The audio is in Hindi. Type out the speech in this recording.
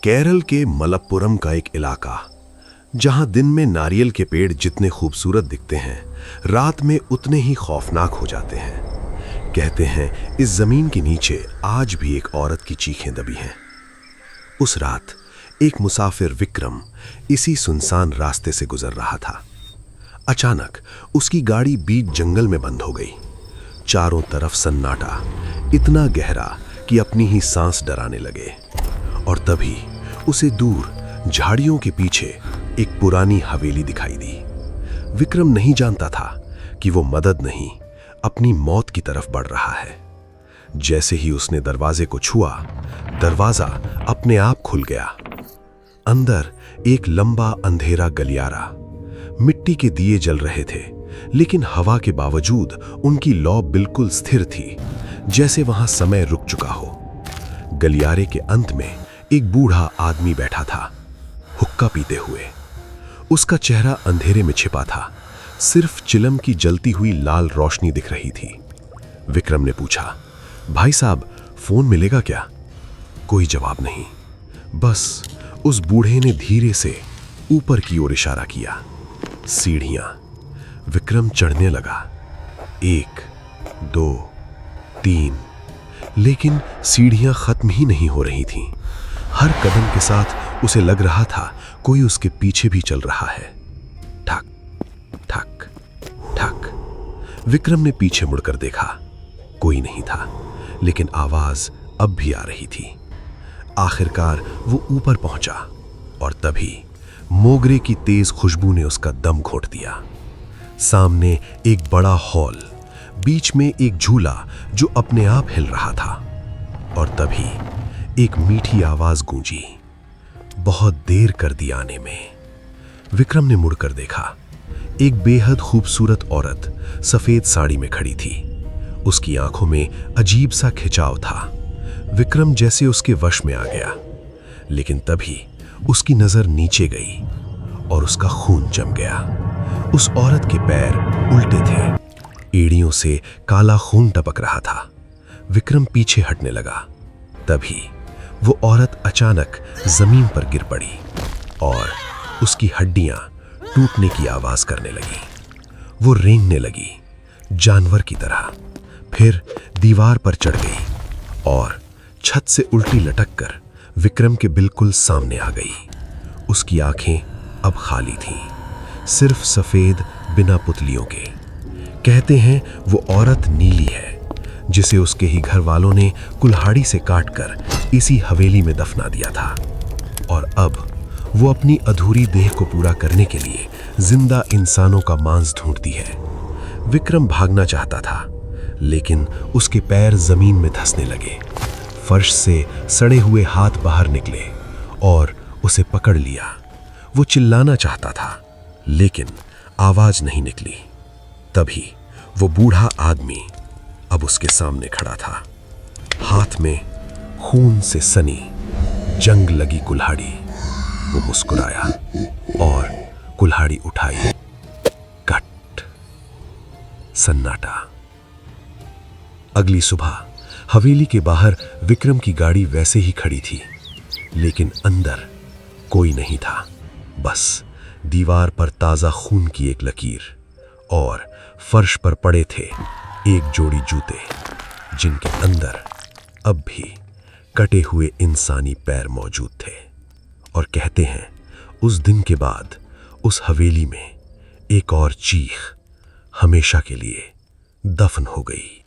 केरल के मलप्पुरम का एक इलाका, जहां दिन में नारियल के पेड़ जितने खूबसूरत दिखते हैं, रात में उतने ही खौफनाक हो जाते हैं। कहते हैं इस जमीन के नीचे आज भी एक औरत की चीखें दबी हैं। उस रात एक मुसाफिर विक्रम इसी सुनसान रास्ते से गुजर रहा था। अचानक उसकी गाड़ी बीच जंगल में बंद हो गई। चारों तरफ सन्नाटा, इतना गहरा कि अपनी ही सांस डराने लगे। और तभी उसे दूर झाड़ियों के पीछे एक पुरानी हवेली दिखाई दी। विक्रम नहीं जानता था कि वो मदद नहीं, अपनी मौत की तरफ बढ़ रहा है। जैसे ही उसने दरवाजे को छुआ, दरवाजा अपने आप खुल गया। अंदर एक लंबा अंधेरा गलियारा, मिट्टी के दिए जल रहे थे, लेकिन हवा के बावजूद उनकी लौ बिल्कुल स्थिर थी, जैसे वहां समय रुक चुका हो। गलियारे के अंत में एक बूढ़ा आदमी बैठा था, हुक्का पीते हुए। उसका चेहरा अंधेरे में छिपा था, सिर्फ चिलम की जलती हुई लाल रोशनी दिख रही थी। विक्रम ने पूछा, भाई साहब, फोन मिलेगा क्या? कोई जवाब नहीं। बस उस बूढ़े ने धीरे से ऊपर की ओर इशारा किया। सीढ़ियां। विक्रम चढ़ने लगा। 1, 2, 3, लेकिन सीढ़ियां खत्म ही नहीं हो रही थीं। हर कदम के साथ उसे लग रहा था कोई उसके पीछे भी चल रहा है। ठक ठक ठक। विक्रम ने पीछे मुड़कर देखा। कोई नहीं था, लेकिन आवाज अब भी आ रही थी। आखिरकार वो ऊपर पहुंचा और तभी मोगरे की तेज खुशबू ने उसका दम घोट दिया। सामने एक बड़ा हॉल, बीच में एक झूला जो अपने आप हिल रहा था। और तभी एक मीठी आवाज गूंजी, बहुत देर कर दी आने में। विक्रम ने मुड़कर देखा। एक बेहद खूबसूरत औरत सफेद साड़ी में खड़ी थी। उसकी आंखों में अजीब सा खिंचाव था। विक्रम जैसे उसके वश में आ गया, लेकिन तभी उसकी नजर नीचे गई और उसका खून जम गया। उस औरत के पैर उल्टे थे, एड़ियों से काला खून टपक रहा था। विक्रम पीछे हटने लगा। तभी वो औरत अचानक जमीन पर गिर पड़ी और उसकी हड्डियां टूटने की आवाज करने लगी। वो रेंगने लगी, जानवर की तरह। फिर दीवार पर चढ़ गई और छत से उल्टी लटककर विक्रम के बिल्कुल सामने आ गई। उसकी आंखें अब खाली थीं, सिर्फ सफेद, बिना पुतलियों के। कहते हैं वो औरत नीली है, जिसे उसके ही घर वालों ने कुल्हाड़ी से काटकर इसी हवेली में दफना दिया था। और अब वो अपनी अधूरी देह को पूरा करने के लिए जिंदा इंसानों का मांस ढूंढती है। विक्रम भागना चाहता था, लेकिन उसके पैर जमीन में धंसने लगे। फर्श से सड़े हुए हाथ बाहर निकले और उसे पकड़ लिया। वो चिल्लाना चाहता था, लेकिन आवाज नहीं निकली। तभी वो बूढ़ा आदमी अब उसके सामने खड़ा था, हाथ में खून से सनी जंग लगी कुल्हाड़ी। वो मुस्कुराया और कुल्हाड़ी उठाई। कट। सन्नाटा। अगली सुबह हवेली के बाहर विक्रम की गाड़ी वैसे ही खड़ी थी, लेकिन अंदर कोई नहीं था। बस दीवार पर ताजा खून की एक लकीर और फर्श पर पड़े थे एक जोड़ी जूते, जिनके अंदर अब भी कटे हुए इंसानी पैर मौजूद थे। और कहते हैं उस दिन के बाद उस हवेली में एक और चीख हमेशा के लिए दफन हो गई।